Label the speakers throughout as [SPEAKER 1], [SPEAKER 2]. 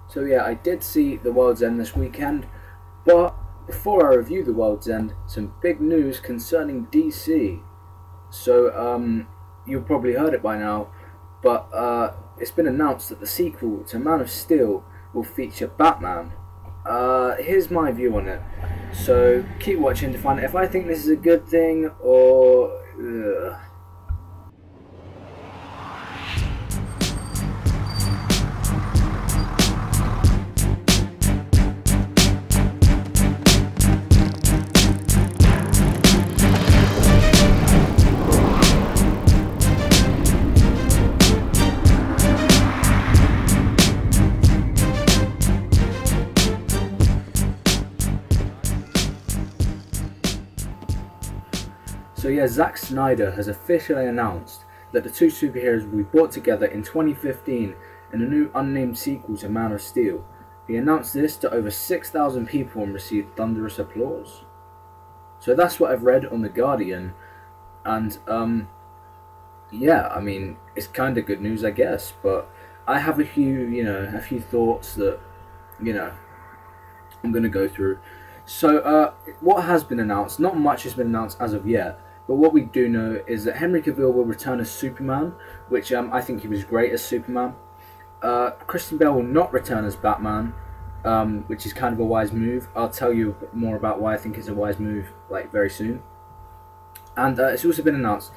[SPEAKER 1] So yeah, I did see The World's End this weekend, but before I review The World's End, some big news concerning DC. So you've probably heard it by now, but it's been announced that the sequel to Man of Steel will feature Batman. Here's my view on it. So keep watching to find out if I think this is a good thing or ugh. So yeah, Zack Snyder has officially announced that the two superheroes will be brought together in 2015 in a new unnamed sequel to Man of Steel. He announced this to over 6,000 people and received thunderous applause. So that's what I've read on The Guardian, and yeah, I mean, it's kind of good news, I guess, but I have a few thoughts that, I'm going to go through. So what has been announced, not much has been announced as of yet, but what we do know is that Henry Cavill will return as Superman, which I think he was great as Superman. Christian Bale will not return as Batman, which is kind of a wise move. I'll tell you a bit more about why I think it's a wise move very soon. And it's also been announced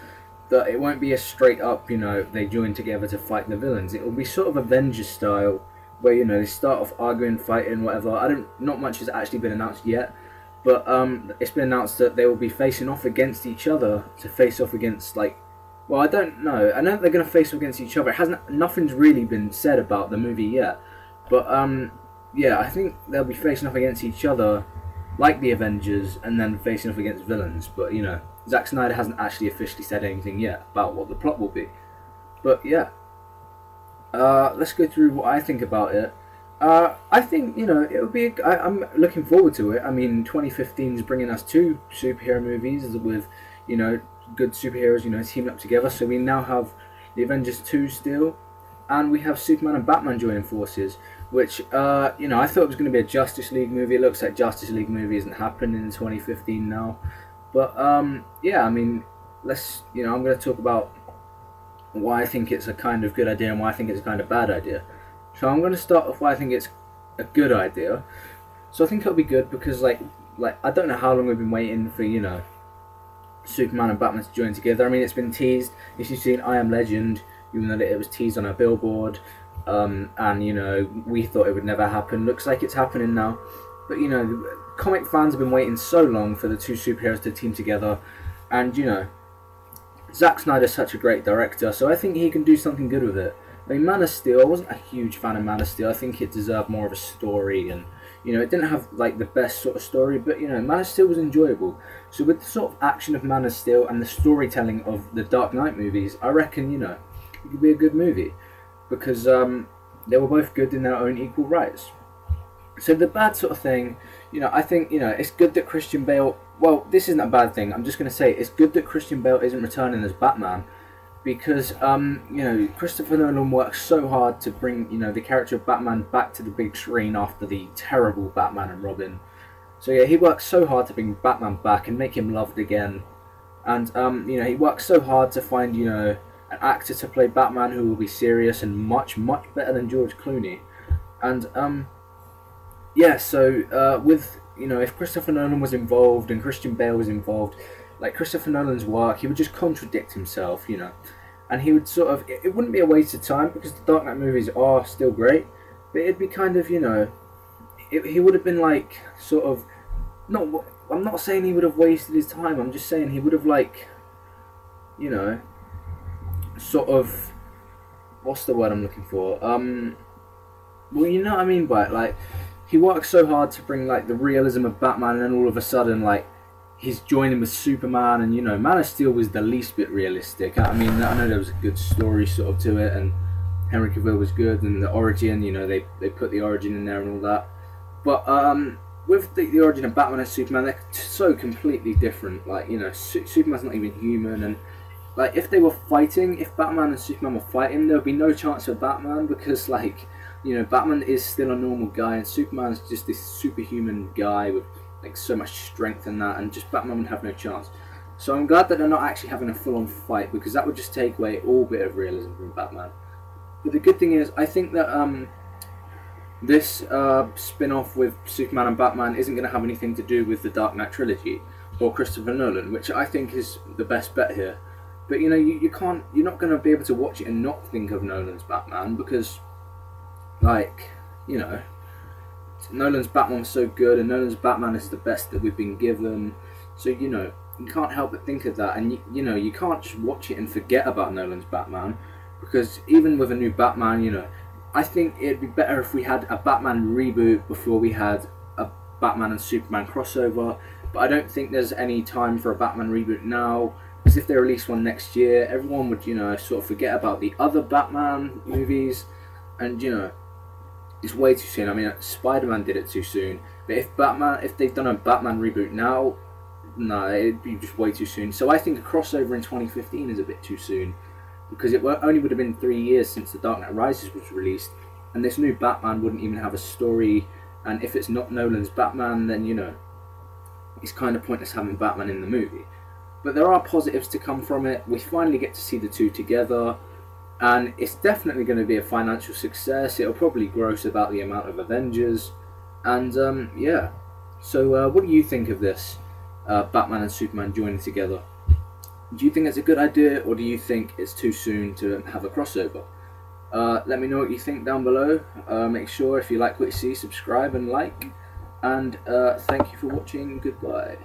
[SPEAKER 1] that it won't be a straight up, they join together to fight the villains. It will be sort of Avengers style, where they start off arguing, fighting, whatever. Not much has actually been announced yet. But it's been announced that they will be facing off against each other to face off against, well, I don't know. I know they're going to face off against each other. Nothing's really been said about the movie yet. But yeah, I think they'll be facing off against each other like the Avengers, and then facing off against villains. But Zack Snyder hasn't actually officially said anything yet about what the plot will be. But yeah, let's go through what I think about it. I think, it would be. I'm looking forward to it. I mean, 2015 is bringing us two superhero movies with, good superheroes, teaming up together. So we now have the Avengers 2 still, and we have Superman and Batman joining forces, which, I thought it was going to be a Justice League movie. It looks like Justice League movie isn't happening in 2015 now. But, yeah, I mean, I'm going to talk about why I think it's a kind of good idea and why I think it's a kind of bad idea. So I'm going to start off why I think it's a good idea. So I think it'll be good because, I don't know how long we've been waiting for, Superman and Batman to join together. I mean, it's been teased. If you've seen I Am Legend, you know that it was teased on a billboard, and, we thought it would never happen. Looks like it's happening now. But, comic fans have been waiting so long for the two superheroes to team together, and, Zack Snyder's such a great director, so I think he can do something good with it. I mean, Man of Steel, I wasn't a huge fan of Man of Steel. I think it deserved more of a story, and, it didn't have, the best sort of story, but, Man of Steel was enjoyable. So with the sort of action of Man of Steel and the storytelling of the Dark Knight movies, I reckon, it could be a good movie, because they were both good in their own equal rights. So the bad sort of thing, I think, it's good that Christian Bale, well, this isn't a bad thing, I'm just going to say, it's good that Christian Bale isn't returning as Batman, because, Christopher Nolan worked so hard to bring, the character of Batman back to the big screen after the terrible Batman and Robin. So yeah, he worked so hard to bring Batman back and make him loved again. And, he worked so hard to find, an actor to play Batman who will be serious and much, much better than George Clooney. And, yeah, so, with, if Christopher Nolan was involved and Christian Bale was involved, Christopher Nolan's work, he would just contradict himself, and he would sort of, it wouldn't be a waste of time because the Dark Knight movies are still great, but it'd be kind of, he would have been sort of, I'm not saying he would have wasted his time, I'm just saying he would have sort of, what's the word I'm looking for, well, you know what I mean by it, he worked so hard to bring, the realism of Batman, and then all of a sudden, he's joining with Superman, and, Man of Steel was the least bit realistic. I mean, I know there was a good story sort of to it, and Henry Cavill was good, and the origin, they put the origin in there and all that. But, with the origin of Batman and Superman, they're so completely different. Superman's not even human, and, if they were fighting, if Batman and Superman were fighting, there would be no chance for Batman, because, You know, Batman is still a normal guy, and Superman's just this superhuman guy with like so much strength and that, and just Batman would have no chance. So I'm glad that they're not actually having a full-on fight, because that would just take away all bit of realism from Batman. But the good thing is, I think that this spin-off with Superman and Batman isn't going to have anything to do with the Dark Knight trilogy or Christopher Nolan, which I think is the best bet here. But you know, you're not going to be able to watch it and not think of Nolan's Batman, because, like, you know, Nolan's Batman was so good, and Nolan's Batman is the best that we've been given. So you know, you can't help but think of that, and you know, you can't just watch it and forget about Nolan's Batman, because even with a new Batman, you know, I think it'd be better if we had a Batman reboot before we had a Batman and Superman crossover. But I don't think there's any time for a Batman reboot now, because if they release one next year, everyone would, you know, sort of forget about the other Batman movies, and you know, it's way too soon. I mean, Spider-Man did it too soon, but if they've done a Batman reboot now, no, it'd be just way too soon. So I think a crossover in 2015 is a bit too soon, because it only would have been 3 years since The Dark Knight Rises was released, and this new Batman wouldn't even have a story. And if it's not Nolan's Batman, then you know, it's kind of pointless having Batman in the movie. But there are positives to come from it. We finally get to see the two together, and it's definitely going to be a financial success. It'll probably gross about the amount of Avengers, and yeah. So what do you think of this Batman and Superman joining together? Do you think it's a good idea, or do you think it's too soon to have a crossover? Let me know what you think down below. Make sure, if you like what you see, subscribe and like. And thank you for watching. Goodbye.